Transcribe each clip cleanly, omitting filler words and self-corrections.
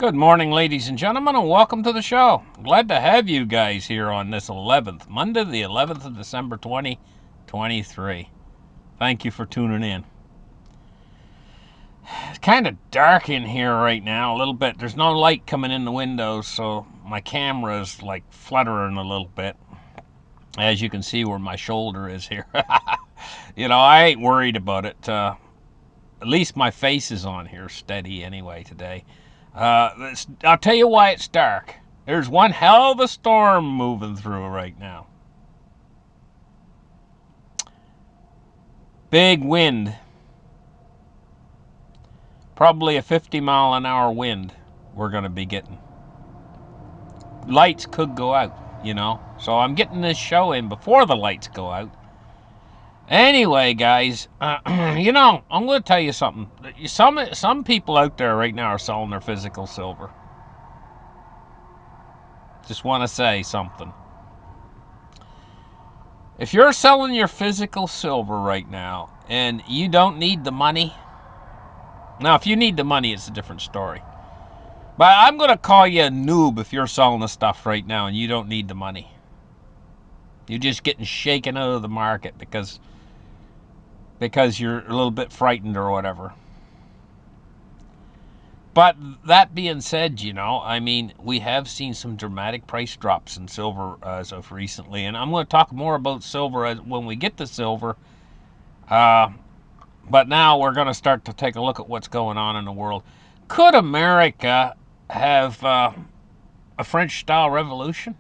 Good morning, ladies and gentlemen, and welcome to the show. Glad to have you guys here on this 11th, Monday, the 11th of December, 2023. Thank you for tuning in. It's kind of dark in here right now, a little bit. There's no light coming in the windows, so my camera is like fluttering a little bit. As you can see where my shoulder is here. I ain't worried about it. At least my face is on here steady anyway today. I'll tell you why it's dark. There's one hell of a storm moving through right now. Big wind. Probably a 50-mile-an-hour wind we're going to be getting. Lights could go out, So I'm getting this show in before the lights go out. Anyway, guys, I'm going to tell you something. Some people out there right now are selling their physical silver. Just want to say something. If you're selling your physical silver right now and you don't need the money, now if you need the money, it's a different story. But I'm going to call you a noob if you're selling the stuff right now and you don't need the money. You're just getting shaken out of the market because you're a little bit frightened or whatever. But that being said, we have seen some dramatic price drops in silver as of recently. And I'm going to talk more about silver when we get to silver. But now we're going to start to take a look at what's going on in the world. Could America have a French-style revolution?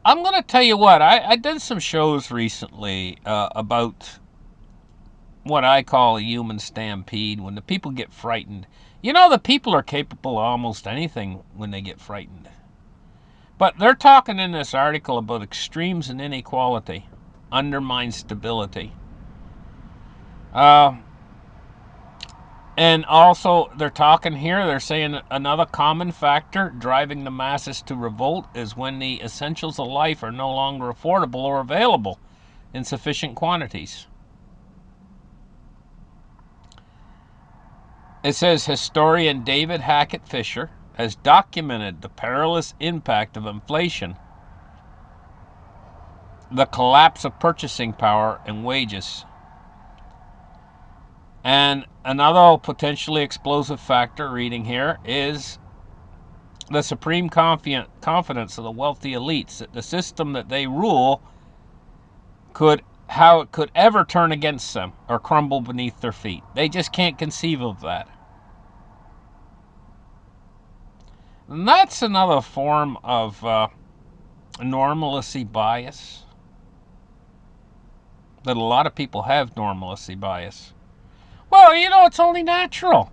I'm going to tell you what. I did some shows recently about what I call a human stampede, when the people get frightened. The people are capable of almost anything when they get frightened. But they're talking in this article about extremes in inequality undermine stability. And also, they're talking here, they're saying another common factor driving the masses to revolt is when the essentials of life are no longer affordable or available in sufficient quantities. It says historian David Hackett Fisher has documented the perilous impact of inflation, the collapse of purchasing power and wages. And another potentially explosive factor, reading here, is the supreme confidence of the wealthy elites that the system that they rule how it could ever turn against them or crumble beneath their feet. They just can't conceive of that. And that's another form of normalcy bias. That a lot of people have normalcy bias. Well, it's only natural.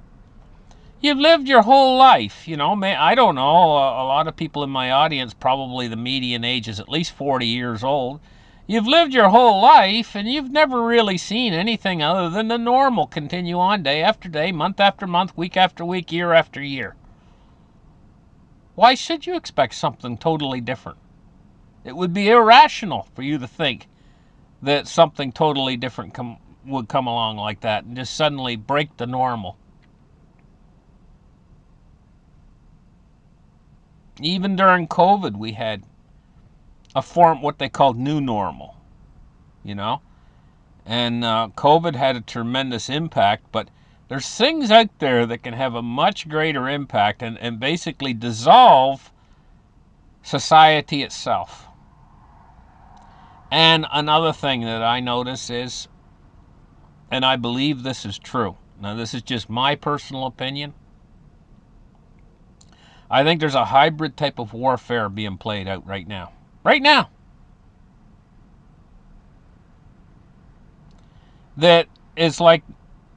You've lived your whole life, I don't know, a lot of people in my audience, probably the median age is at least 40 years old. You've lived your whole life and you've never really seen anything other than the normal continue on day after day, month after month, week after week, year after year. Why should you expect something totally different? It would be irrational for you to think that something totally different would come along like that and just suddenly break the normal. Even during COVID, we had a form, what they called new normal, And COVID had a tremendous impact, but there's things out there that can have a much greater impact and basically dissolve society itself. And another thing that I notice is, and I believe this is true, now this is just my personal opinion, I think there's a hybrid type of warfare being played out right now. Right now. That is like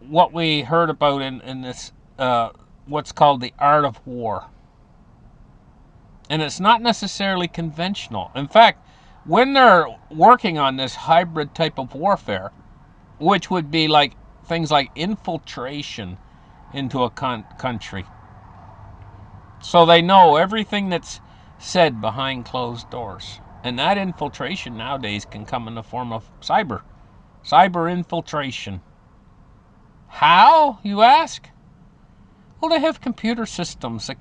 what we heard about in this, what's called the art of war. And it's not necessarily conventional. In fact, when they're working on this hybrid type of warfare, which would be like things like infiltration into a country, so they know everything that's said behind closed doors. And that infiltration nowadays can come in the form of cyber infiltration. How, you ask? Well, they have computer systems that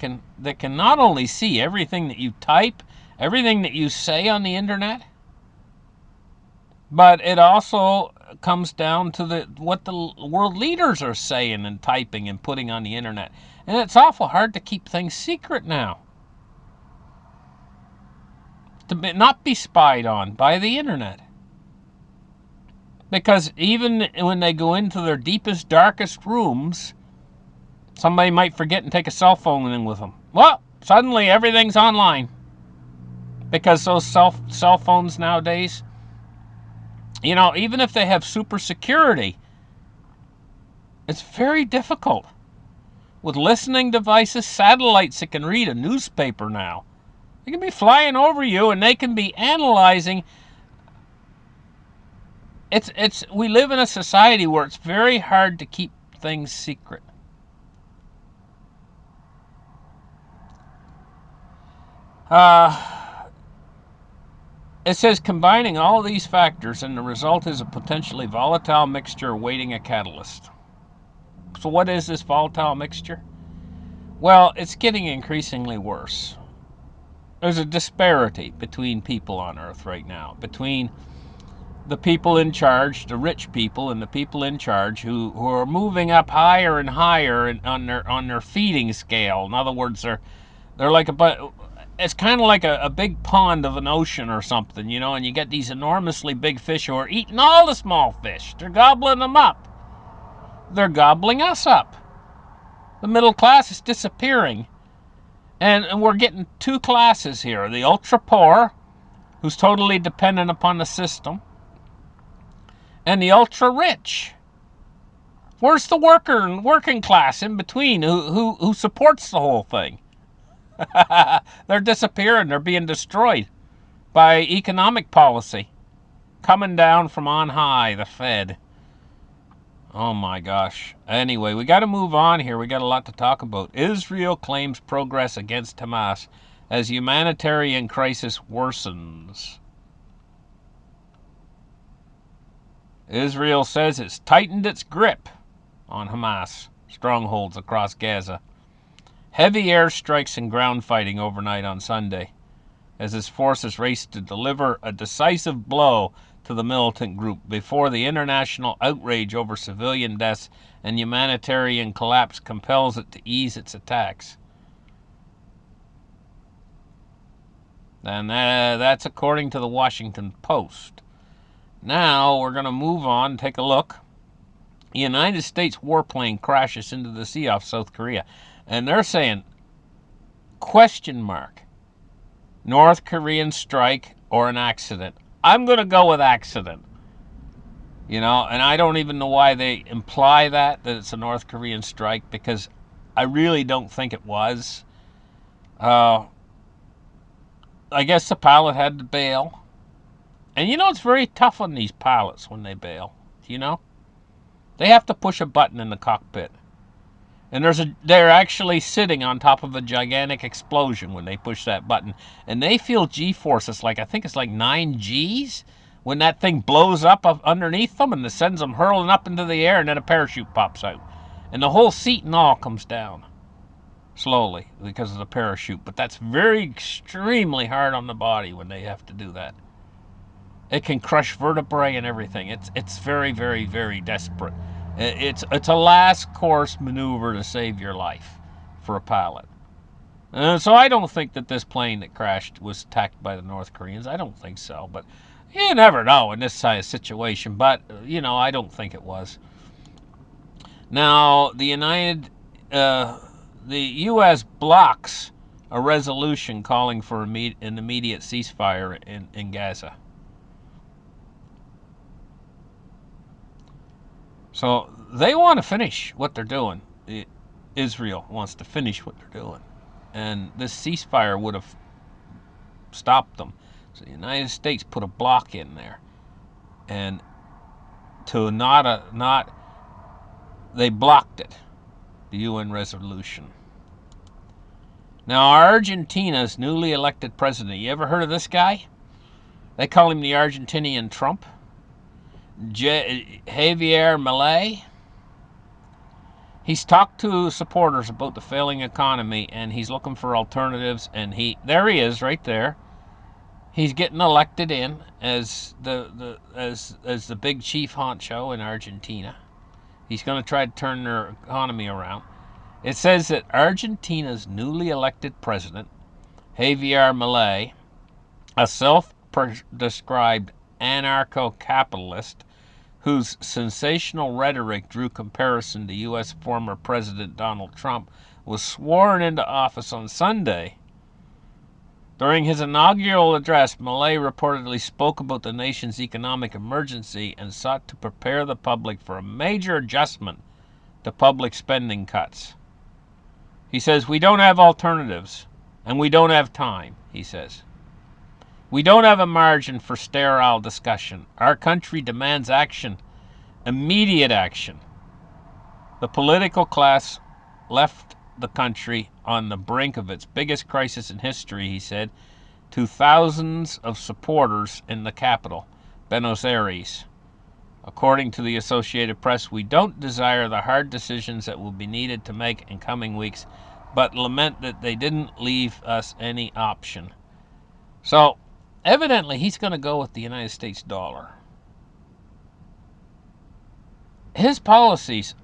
can not only see everything that you type, everything that you say on the internet, but it also comes down to what the world leaders are saying and typing and putting on the internet. And it's awful hard to keep things secret now. To not be spied on by the internet. Because even when they go into their deepest, darkest rooms, somebody might forget and take a cell phone in with them. Well, suddenly everything's online. Because those cell phones nowadays, even if they have super security, it's very difficult. With listening devices, satellites that can read a newspaper now. They can be flying over you and they can be analyzing. We live in a society where it's very hard to keep things secret. It says combining all these factors and the result is a potentially volatile mixture awaiting a catalyst. So what is this volatile mixture? Well, it's getting increasingly worse. There's a disparity between people on Earth right now, between the people in charge, the rich people, and the people in charge who are moving up higher and higher on their feeding scale. In other words, they're like it's kind of like a big pond of an ocean or something, and you get these enormously big fish who are eating all the small fish. They're gobbling them up. They're gobbling us up. The middle class is disappearing. And we're getting two classes here. The ultra poor, who's totally dependent upon the system, and the ultra rich. Where's the working class in between who supports the whole thing? They're disappearing. They're being destroyed by economic policy coming down from on high, the Fed. Oh my gosh. Anyway, we got to move on here. We got a lot to talk about. Israel claims progress against Hamas as humanitarian crisis worsens. Israel says it's tightened its grip on Hamas strongholds across Gaza. Heavy airstrikes and ground fighting overnight on Sunday as its forces raced to deliver a decisive blow to the militant group before the international outrage over civilian deaths and humanitarian collapse compels it to ease its attacks. And that's according to the Washington Post. Now we're going to move on and take a look. The United States warplane crashes into the sea off South Korea. And they're saying, question mark, North Korean strike or an accident. I'm going to go with accident. And I don't even know why they imply that it's a North Korean strike, because I really don't think it was. I guess the pilot had to bail. And it's very tough on these pilots when they bail. They have to push a button in the cockpit. And they're actually sitting on top of a gigantic explosion when they push that button. And they feel G-forces I think it's like 9 Gs when that thing blows up underneath them and it sends them hurling up into the air, and then a parachute pops out. And the whole seat and all comes down slowly because of the parachute. But that's very extremely hard on the body when they have to do that. It can crush vertebrae and everything. It's very, very, very desperate. It's a last course maneuver to save your life for a pilot. So I don't think that this plane that crashed was attacked by the North Koreans. I don't think so. But you never know in this kind of situation. But, I don't think it was. Now, the U.S. blocks a resolution calling for an immediate ceasefire in Gaza. So they want to finish what they're doing. Israel wants to finish what they're doing. And this ceasefire would have stopped them. So the United States put a block in there. And they blocked it, the UN resolution. Now, Argentina's newly elected president, you ever heard of this guy? They call him the Argentinian Trump. Javier Milei. He's talked to supporters about the failing economy, and he's looking for alternatives. And there he is, right there. He's getting elected in as the big chief honcho in Argentina. He's going to try to turn their economy around. It says that Argentina's newly elected president, Javier Milei, a self-described anarcho-capitalist whose sensational rhetoric drew comparison to U.S. former President Donald Trump, was sworn into office on Sunday. During his inaugural address, Milei reportedly spoke about the nation's economic emergency and sought to prepare the public for a major adjustment to public spending cuts. He says, "We don't have alternatives, and we don't have time," he says. "We don't have a margin for sterile discussion. Our country demands action, immediate action." The political class left the country on the brink of its biggest crisis in history, he said, to thousands of supporters in the capital, Buenos Aires. According to the Associated Press, "We don't desire the hard decisions that will be needed to make in coming weeks, but lament that they didn't leave us any option." So, evidently, he's going to go with the United States dollar. His policies,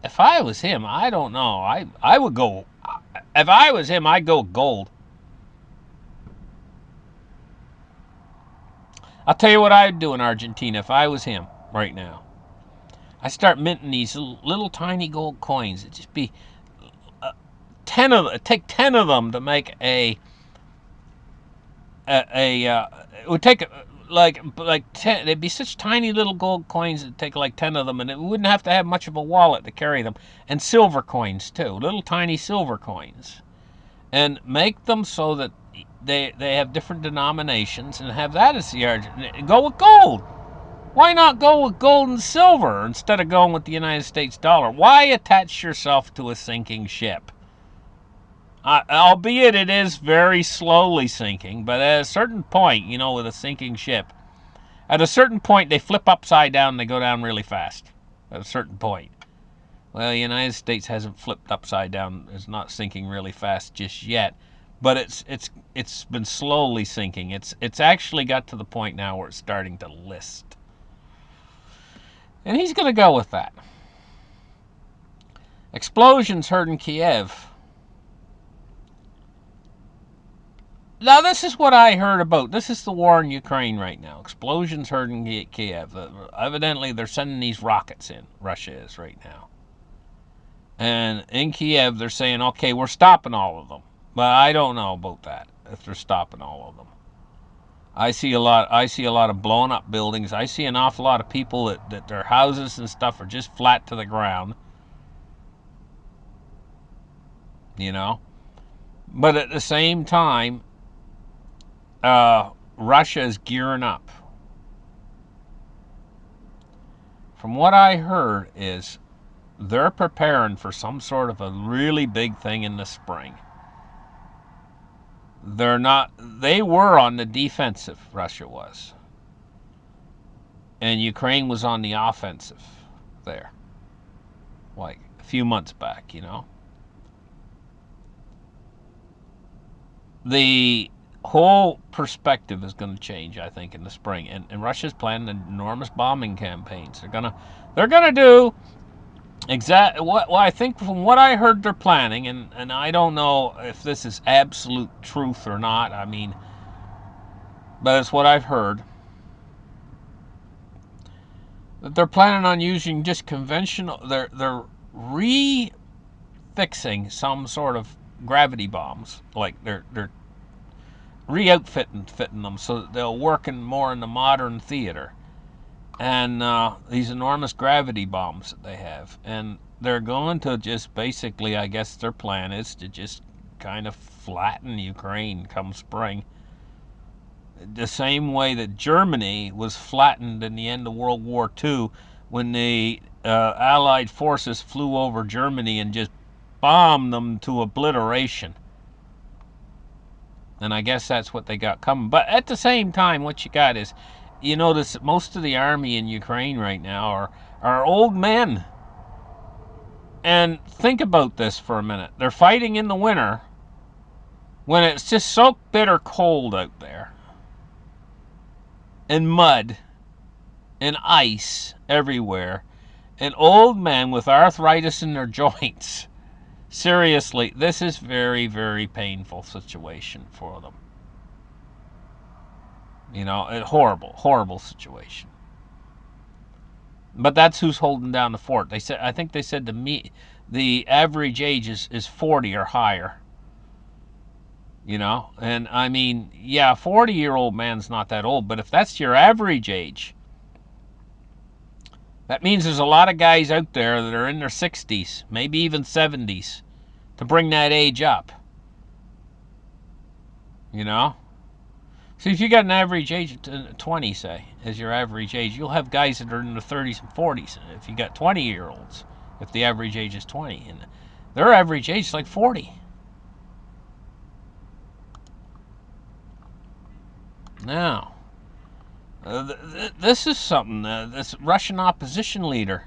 if I was him, I don't know. I would go, if I was him, I'd go gold. I'll tell you what I'd do in Argentina if I was him right now. I start minting these little tiny gold coins. It'd just be 10 of them. Take 10 of them to make it would take like 10. They'd be such tiny little gold coins. It'd take like 10 of them, and it wouldn't have to have much of a wallet to carry them. And silver coins too, little tiny silver coins, and make them so that they have different denominations, and have that as the Argentine. Go with gold. Why not go with gold and silver instead of going with the United States dollar? Why attach yourself to a sinking ship? Albeit it is very slowly sinking, but at a certain point, with a sinking ship, at a certain point they flip upside down and they go down really fast. At a certain point. Well, the United States hasn't flipped upside down. It's not sinking really fast just yet, but it's been slowly sinking. It's actually got to the point now where it's starting to list. And he's going to go with that. Explosions heard in Kiev. Now, this is what I heard about. This is the war in Ukraine right now. Explosions heard in Kiev. Evidently, they're sending these rockets in. Russia is right now. And in Kiev, they're saying, okay, we're stopping all of them. But I don't know about that, if they're stopping all of them. I see a lot of blown up buildings. I see an awful lot of people that their houses and stuff are just flat to the ground. But at the same time, Russia is gearing up. From what I heard is they're preparing for some sort of a really big thing in the spring. They were on the defensive, Russia was. And Ukraine was on the offensive there. Like a few months back, The whole perspective is going to change, I think, in the spring. And Russia's planning enormous bombing campaigns. They're gonna do exactly what I think from what I heard they're planning, and I don't know if this is absolute truth or not. I mean, but it's what I've heard. That they're planning on using just conventional. They're refixing some sort of gravity bombs, like they're re-outfitting them so that they'll work more in the modern theater. And these enormous gravity bombs that they have, and they're going to just basically, I guess their plan is to just kind of flatten Ukraine come spring, the same way that Germany was flattened in the end of World War II when the Allied forces flew over Germany and just bombed them to obliteration. And I guess that's what they got coming. But at the same time, what you got is, you notice that most of the army in Ukraine right now are old men. And think about this for a minute. They're fighting in the winter when it's just so bitter cold out there, and mud and ice everywhere, and old men with arthritis in their joints. Seriously, this is very, very painful situation for them. You know, a horrible, horrible situation. But that's who's holding down the fort. They said, I think they said the average age is 40 or higher. You know, and I mean, yeah, 40-year-old man's not that old, but if that's your average age, that means there's a lot of guys out there that are in their 60s, maybe even 70s, to bring that age up. You know? So if you got an average age of 20, say, as your average age, you'll have guys that are in their 30s and 40s. If you got 20-year-olds, if the average age is 20, and their average age is like 40. Now, this is something. This Russian opposition leader,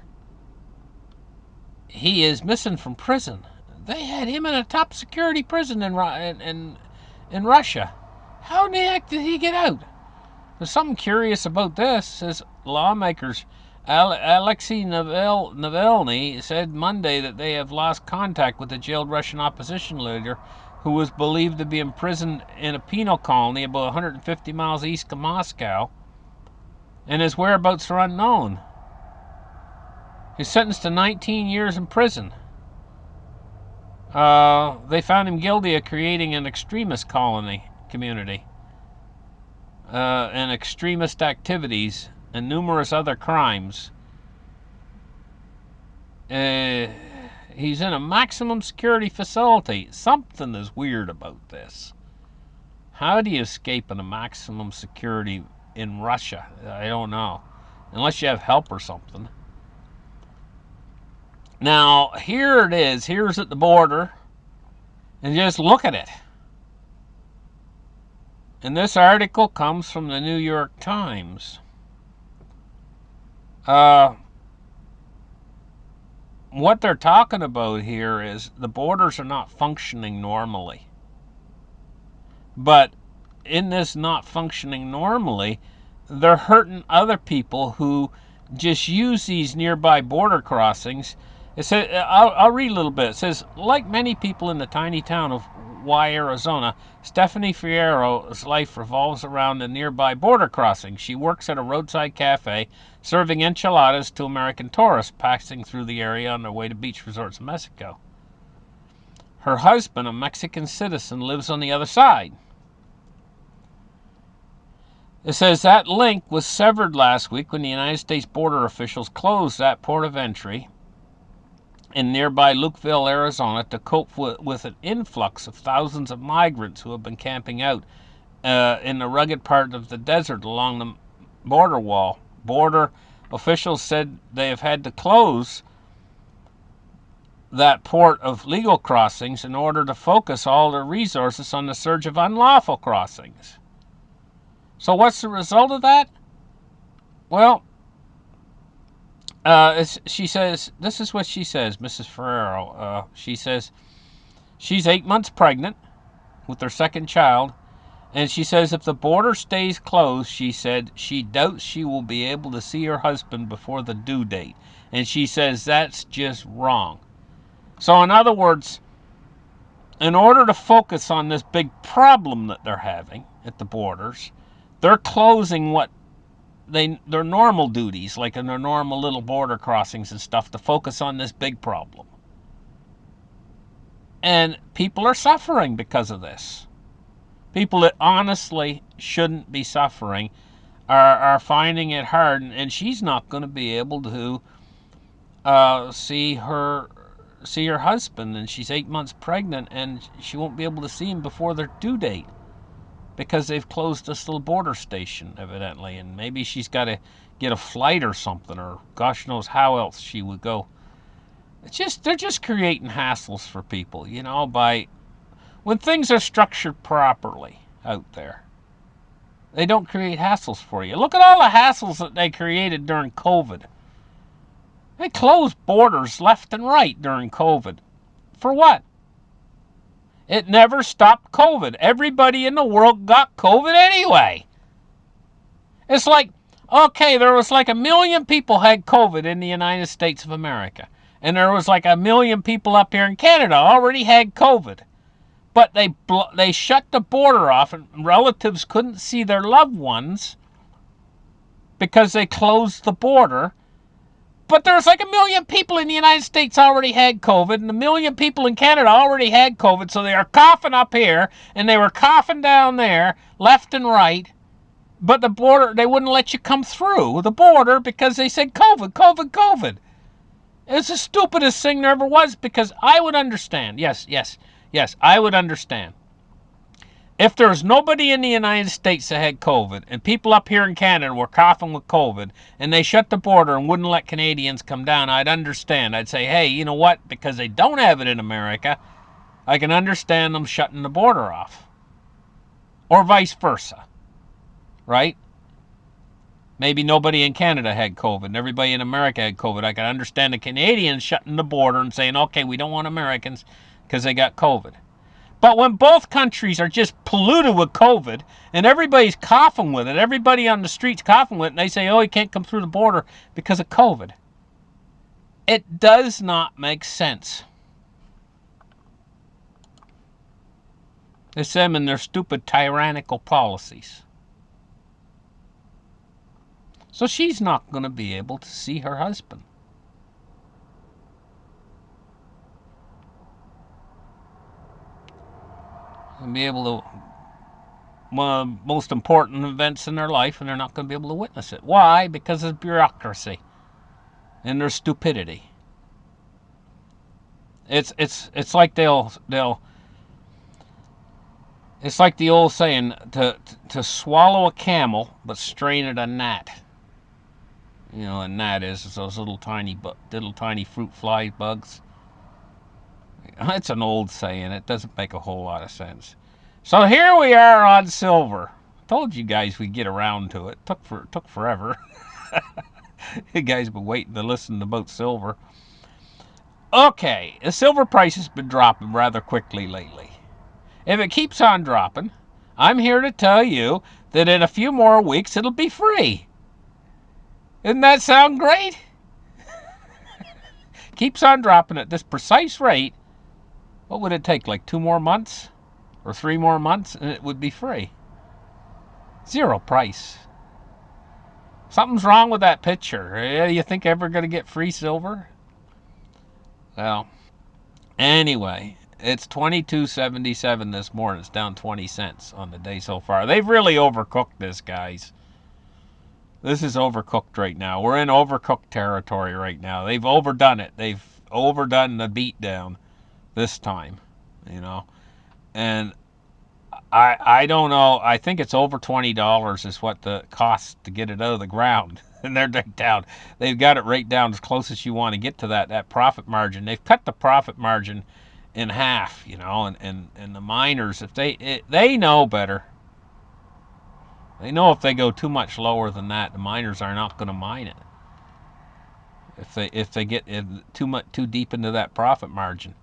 he is missing from prison. They had him in a top security prison in Russia. How in the heck did he get out? There's something curious about this. Says lawmakers. Alexei Navalny said Monday that they have lost contact with the jailed Russian opposition leader, who was believed to be imprisoned in a penal colony about 150 miles east of Moscow, and his whereabouts are unknown. He's sentenced to 19 years in prison. They found him guilty of creating an extremist community, and extremist activities, and numerous other crimes. He's in a maximum security facility. Something is weird about this. How do you escape in a maximum security in Russia? I don't know. Unless you have help or something. Now, here it is. Here's at the border. And just look at it. And this article comes from the New York Times. What they're talking about here is the borders are not functioning normally. But in this not functioning normally, they're hurting other people who just use these nearby border crossings. It says, I'll read a little bit. It says, like many people in the tiny town of Y, Arizona, Stephanie Fierro's life revolves around the nearby border crossing. She works at a roadside cafe, serving enchiladas to American tourists passing through the area on their way to beach resorts in Mexico. Her husband, a Mexican citizen, lives on the other side. It says that link was severed last week when the United States border officials closed that port of entry in nearby Lukeville, Arizona, to cope with an influx of thousands of migrants who have been camping out in the rugged part of the desert along the border wall. Border officials said they have had to close that port of legal crossings in order to focus all their resources on the surge of unlawful crossings. So what's the result of that? Well, she says, this is what she says, Mrs. Ferrero. She says she's 8 months pregnant with her second child, and she says if the border stays closed, she said she doubts she will be able to see her husband before the due date. And she says that's just wrong. So in other words, in order to focus on this big problem that they're having at the borders, they're closing what their normal duties, like in their normal little border crossings and stuff, to focus on this big problem. And people are suffering because of this. People that honestly shouldn't be suffering are finding it hard, and she's not going to be able to see her husband, and she's 8 months pregnant, and she won't be able to see him before their due date, because they've closed this little border station, evidently, and maybe she's got to get a flight or something, or gosh knows how else she would go. They're just creating hassles for people, you know, by when things are structured properly out there. They don't create hassles for you. Look at all the hassles that they created during COVID. They closed borders left and right during COVID. For what? It never stopped COVID. Everybody in the world got COVID anyway. It's like, okay, there was like 1 million people had COVID in the United States of America. And there was like 1 million people up here in Canada already had COVID. But they shut the border off and relatives couldn't see their loved ones because they closed the border. But there's like 1 million people in the United States already had COVID, and 1 million people in Canada already had COVID, so they are coughing up here, and they were coughing down there, left and right. But the border, they wouldn't let you come through the border because they said COVID, COVID, COVID. It's the stupidest thing there ever was, because I would understand. Yes, I would understand. If there was nobody in the United States that had COVID, and people up here in Canada were coughing with COVID, and they shut the border and wouldn't let Canadians come down, I'd understand. I'd say, hey, you know what? Because they don't have it in America, I can understand them shutting the border off. Or vice versa. Right? Maybe nobody in Canada had COVID and everybody in America had COVID. I can understand the Canadians shutting the border and saying, okay, we don't want Americans because they got COVID. But when both countries are just polluted with COVID and everybody's coughing with it, everybody on the streets coughing with it, and they say, oh, you can't come through the border because of COVID. It does not make sense. It's them and their stupid tyrannical policies. So she's not going to be able to see her husband. And be able to, one of the most important events in their life, and they're not going to be able to witness it. Why? Because of bureaucracy and their stupidity. It's like it's like the old saying, to swallow a camel but strain at a gnat. You know, a gnat is those little tiny fruit fly bugs. It's an old saying. It doesn't make a whole lot of sense. So here we are on silver. Told you guys we'd get around to it. Took forever. You guys been waiting to listen about silver. Okay, the silver price has been dropping rather quickly lately. If it keeps on dropping, I'm here to tell you that in a few more weeks it'll be free. Doesn't that sound great? Keeps on dropping at this precise rate. What would it take, like 2 more months? Or 3 more months, and it would be free. Zero price. Something's wrong with that picture. You think ever going to get free silver? Well, anyway, it's $22.77 this morning. It's down 20 cents on the day so far. They've really overcooked this, guys. This is overcooked right now. We're in overcooked territory right now. They've overdone it. They've overdone the beatdown this time, you know. And I don't know. I think it's over $20 is what the cost to get it out of the ground. And they're down. They've got it right down as close as you want to get to that profit margin. They've cut the profit margin in half, you know. And the miners, if they know better. They know if they go too much lower than that, the miners are not going to mine it. If they get too deep into that profit margin.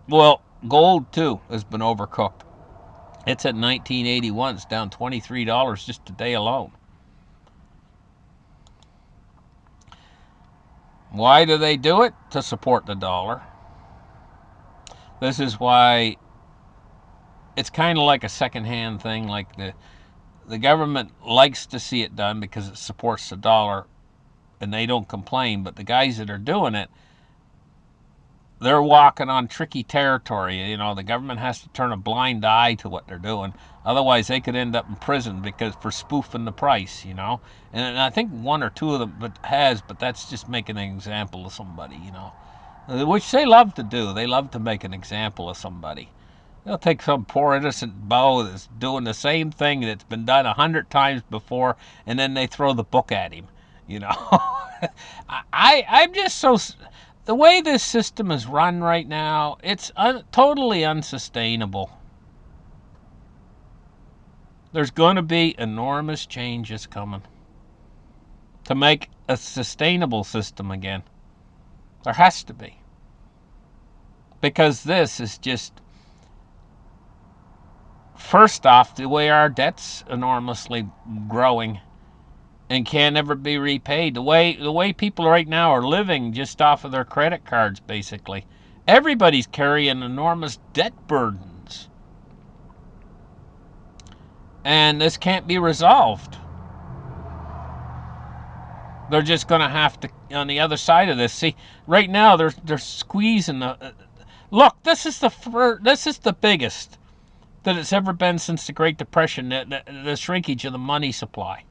Well, gold too has been overcooked. It's at 1981. It's down $23 just today alone. Why do they do it? To support the dollar. This is why it's kind of like a second-hand thing. Like the government likes to see it done because it supports the dollar, and they don't complain. But the guys that are doing it, they're walking on tricky territory. You know, the government has to turn a blind eye to what they're doing. Otherwise, they could end up in prison because for spoofing the price, you know. And I think 1 or 2 of them but that's just making an example of somebody, you know. Which they love to do. They love to make an example of somebody. They'll take some poor innocent beau that's doing the same thing that's been done 100 times before, and then they throw the book at him, you know. I'm just so... The way this system is run right now, it's totally unsustainable. There's going to be enormous changes coming. to make a sustainable system again. There has to be. Because this is just, first off, the way our debt's enormously growing and can't ever be repaid. The way people right now are living just off of their credit cards, basically. Everybody's carrying enormous debt burdens. And this can't be resolved. They're just going to have to, on the other side of this. See, right now they're squeezing the. Look, this is the biggest that it's ever been since the Great Depression. The shrinkage of the money supply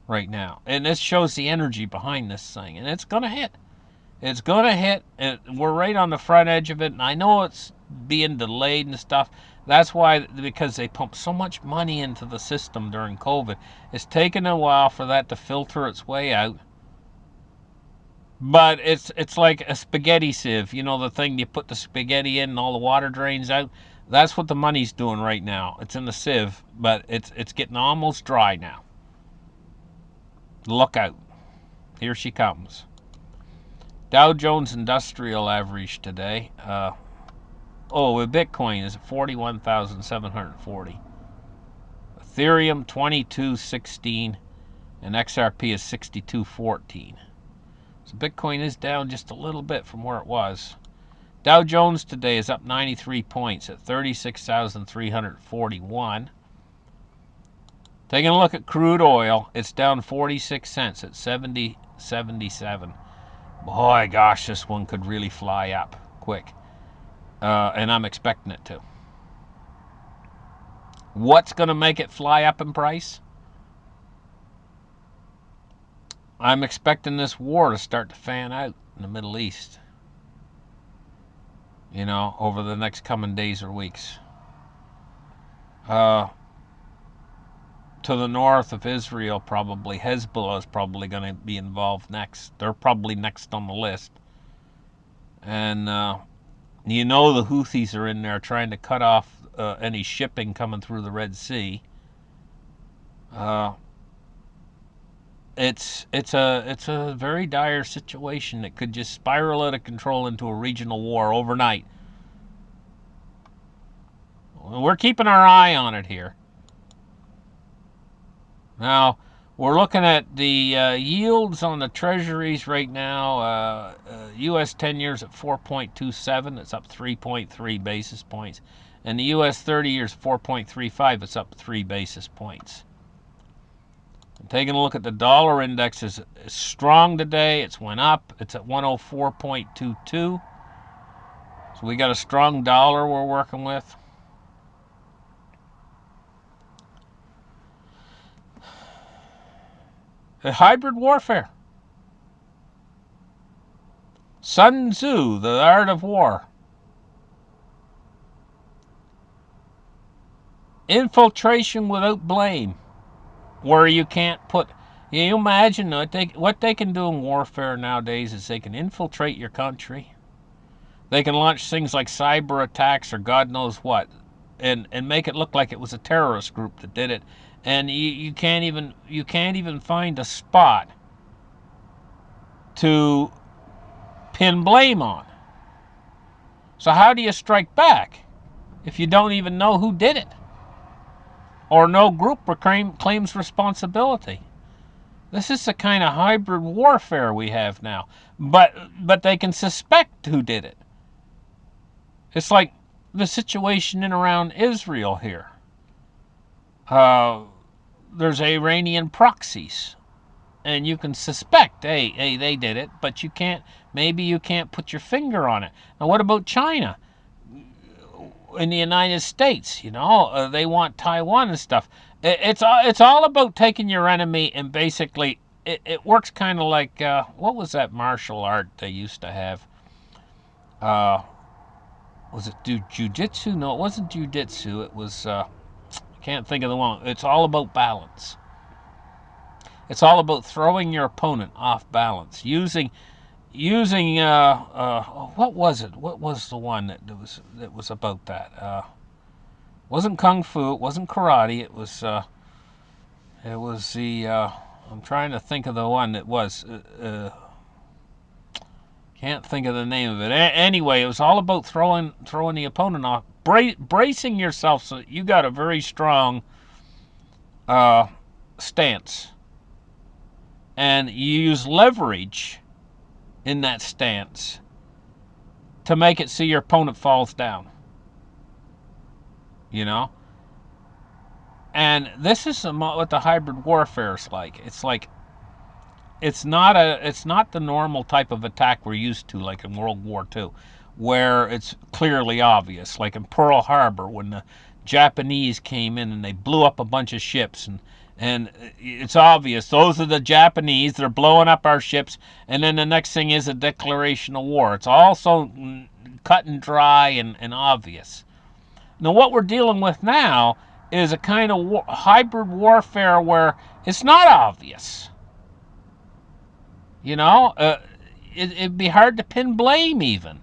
right now, and this shows the energy behind this thing, and it's going to hit. It's going to hit, and we're right on the front edge of it. And I know it's being delayed and stuff. That's why, because they pumped so much money into the system during COVID. It's taken a while for that to filter its way out. But it's like a spaghetti sieve. You know, the thing you put the spaghetti in and all the water drains out? That's what the money's doing right now. It's in the sieve, but it's getting almost dry now. Look out. Here she comes. Dow Jones Industrial Average today. With Bitcoin is at 41,740. Ethereum 2216, and XRP is 6214. So Bitcoin is down just a little bit from where it was. Dow Jones today is up 93 points at 36,341. Taking a look at crude oil, it's down 46 cents at 70.77. Boy, gosh, this one could really fly up quick. And I'm expecting it to. What's going to make it fly up in price? I'm expecting this war to start to fan out in the Middle East. You know, over the next coming days or weeks. To the north of Israel, probably Hezbollah is probably going to be involved next. They're probably next on the list. And you know the Houthis are in there trying to cut off any shipping coming through the Red Sea. It's a very dire situation that could just spiral out of control into a regional war overnight. We're keeping our eye on it here. Now, we're looking at the yields on the treasuries right now. U.S. 10 years at 4.27. It's up 3.3 basis points. And the U.S. 30 years 4.35. It's up 3 basis points. And taking a look at the dollar index, is strong today. It's went up. It's at 104.22. So we got a strong dollar we're working with. A hybrid warfare. Sun Tzu, The Art of War. Infiltration without blame. Where you can't put... You imagine what they can do in warfare nowadays is they can infiltrate your country. They can launch things like cyber attacks or God knows what. And make it look like it was a terrorist group that did it. And you can't even find a spot to pin blame on. So how do you strike back if you don't even know who did it? Or no group claims responsibility? This is the kind of hybrid warfare we have now. But they can suspect who did it. It's like the situation in around Israel here. There's Iranian proxies, and you can suspect, hey, they did it, but maybe you can't put your finger on it. Now, what about China? In the United States, they want Taiwan and stuff. It's all about taking your enemy, and basically, it works kind of like, what was that martial art they used to have? Was it jiu-jitsu? No, it wasn't jiu-jitsu. It was... can't think of the one. It's all about balance. It's all about throwing your opponent off balance. Using what was it? What was the one that was about that? Wasn't kung fu. It wasn't karate. It was the I'm trying to think of the one that was. Can't think of the name of it. Anyway, it was all about throwing the opponent off, bracing yourself so that you got a very strong stance, and you use leverage in that stance to make it so your opponent falls down. You know, and this is what the hybrid warfare is like. It's like it's not the normal type of attack we're used to, like in World War II, where it's clearly obvious, like in Pearl Harbor when the Japanese came in and they blew up a bunch of ships, and it's obvious those are the Japanese. They're blowing up our ships, and then the next thing is a declaration of war. It's also cut and dry and obvious. Now, what we're dealing with now is a kind of hybrid warfare where it's not obvious. You know, it'd be hard to pin blame even.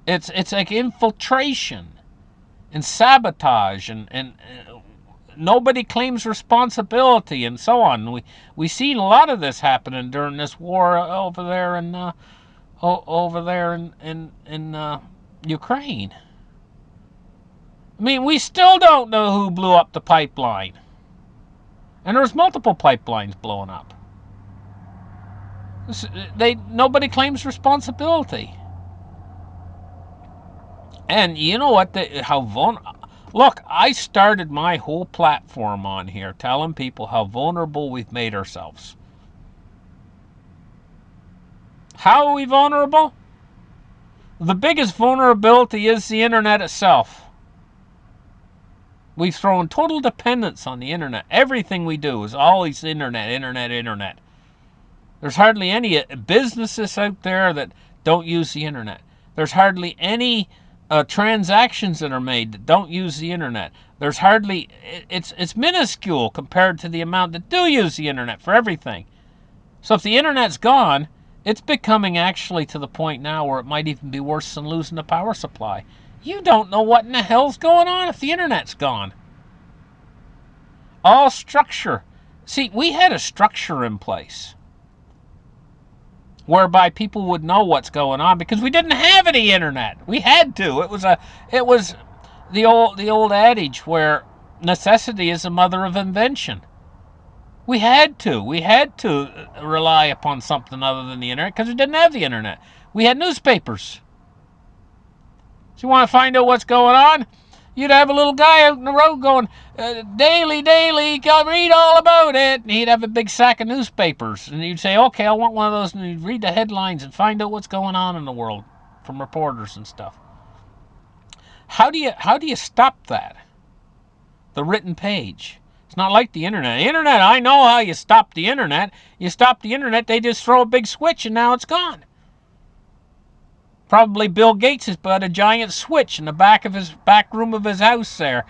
It's like infiltration and sabotage, and nobody claims responsibility and so on. We seen a lot of this happening during this war over there in Ukraine. I mean, we still don't know who blew up the pipeline, and there's multiple pipelines blowing up. Nobody claims responsibility. And you know what? Look, I started my whole platform on here telling people how vulnerable we've made ourselves. How are we vulnerable? The biggest vulnerability is the internet itself. We've thrown total dependence on the internet. Everything we do is always internet. There's hardly any businesses out there that don't use the internet. There's hardly any transactions that are made that don't use the internet. There's hardly, it's minuscule compared to the amount that do use the internet for everything. So if the internet's gone, it's becoming actually to the point now where it might even be worse than losing the power supply. You don't know what in the hell's going on if the internet's gone. All structure. See, we had a structure in place whereby people would know what's going on because we didn't have any internet. We had to. It was the old adage where necessity is the mother of invention. We had to rely upon something other than the internet because we didn't have the internet. We had newspapers. So you want to find out what's going on? You'd have a little guy out in the road going, daily, read all about it. And he'd have a big sack of newspapers. And you'd say, okay, I want one of those. And you'd read the headlines and find out what's going on in the world from reporters and stuff. How do you stop that? The written page. It's not like the internet. The internet, I know how you stop the internet. You stop the internet, they just throw a big switch and now it's gone. Probably Bill Gates has put a giant switch in the back room of his house there.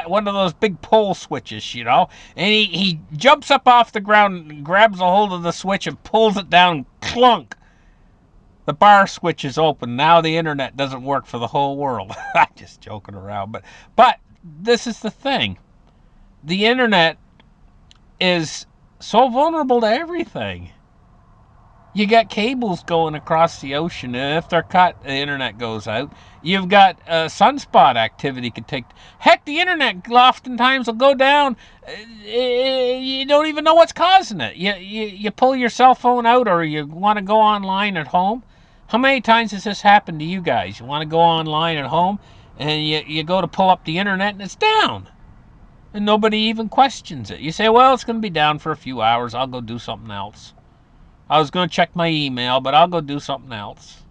One of those big pole switches, you know. And he jumps up off the ground and grabs a hold of the switch and pulls it down, clunk. The bar switch is open. Now the internet doesn't work for the whole world. I'm just joking around. But this is the thing. The internet is so vulnerable to everything. You got cables going across the ocean, and if they're cut, the internet goes out. You've got sunspot activity could take. Heck, the internet oftentimes will go down. You don't even know what's causing it. You pull your cell phone out, or you want to go online at home. How many times has this happened to you guys? You want to go online at home, and you go to pull up the internet, and it's down. And nobody even questions it. You say, well, it's going to be down for a few hours. I'll go do something else. I was going to check my email, but I'll go do something else.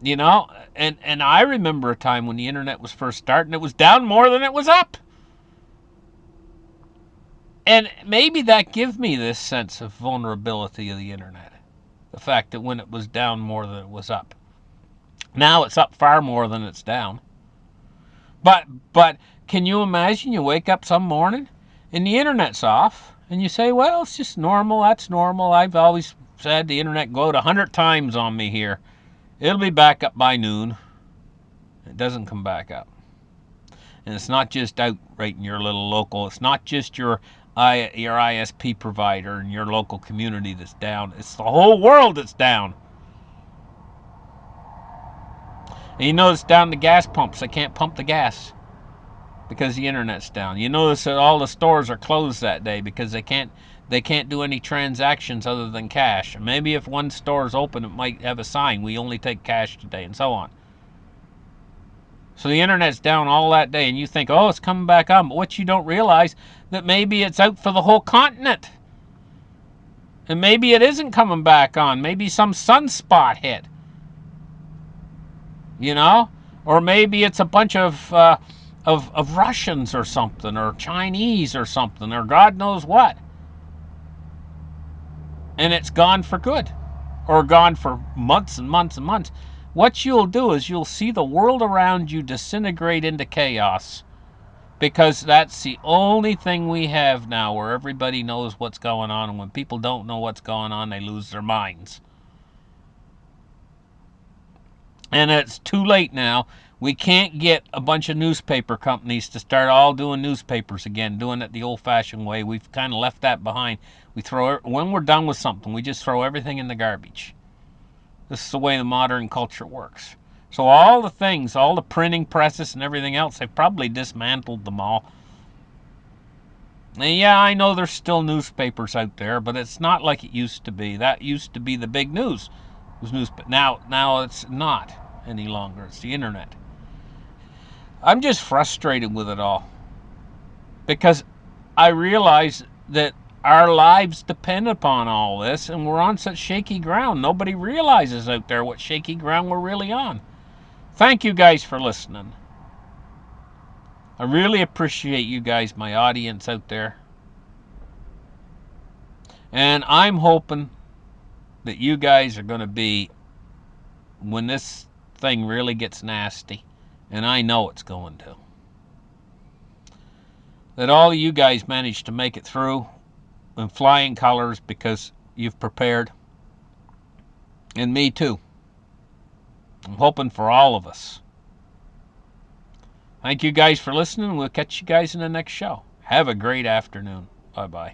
You know, and I remember a time when the internet was first starting, it was down more than it was up. And maybe that gives me this sense of vulnerability of the internet. The fact that when it was down more than it was up. Now it's up far more than it's down. But can you imagine you wake up some morning and the internet's off? And you say, well, it's just normal. That's normal. I've always said the internet go out 100 times on me here. It'll be back up by noon. It doesn't come back up. And it's not just out right in your little local. It's not just your ISP provider in your local community that's down. It's the whole world that's down. And you notice down the gas pumps, they can't pump the gas because the internet's down. You notice that all the stores are closed that day because they can't do any transactions other than cash. Maybe if one store is open, it might have a sign, we only take cash today, and so on. So the internet's down all that day, and you think, oh, it's coming back on. But what you don't realize, that maybe it's out for the whole continent. And maybe it isn't coming back on. Maybe some sunspot hit. You know? Or maybe it's a bunch of Russians or something, or Chinese or something, or God knows what. And it's gone for good. Or gone for months and months and months. What you'll do is you'll see the world around you disintegrate into chaos, because that's the only thing we have now where everybody knows what's going on, and when people don't know what's going on, they lose their minds. And it's too late now. We can't get a bunch of newspaper companies to start all doing newspapers again, doing it the old-fashioned way. We've kind of left that behind. When we're done with something, we just throw everything in the garbage. This is the way the modern culture works. So all the things, all the printing presses and everything else, they've probably dismantled them all. And yeah, I know there's still newspapers out there, but it's not like it used to be. That used to be the big news. Now it's not any longer. It's the internet. I'm just frustrated with it all, because I realize that our lives depend upon all this, and we're on such shaky ground. Nobody realizes out there what shaky ground we're really on. Thank you guys for listening. I really appreciate you guys, my audience out there. And I'm hoping that you guys are going to be, when this thing really gets nasty, and I know it's going to, that all of you guys manage to make it through in flying colors because you've prepared. And me too. I'm hoping for all of us. Thank you guys for listening. We'll catch you guys in the next show. Have a great afternoon. Bye-bye.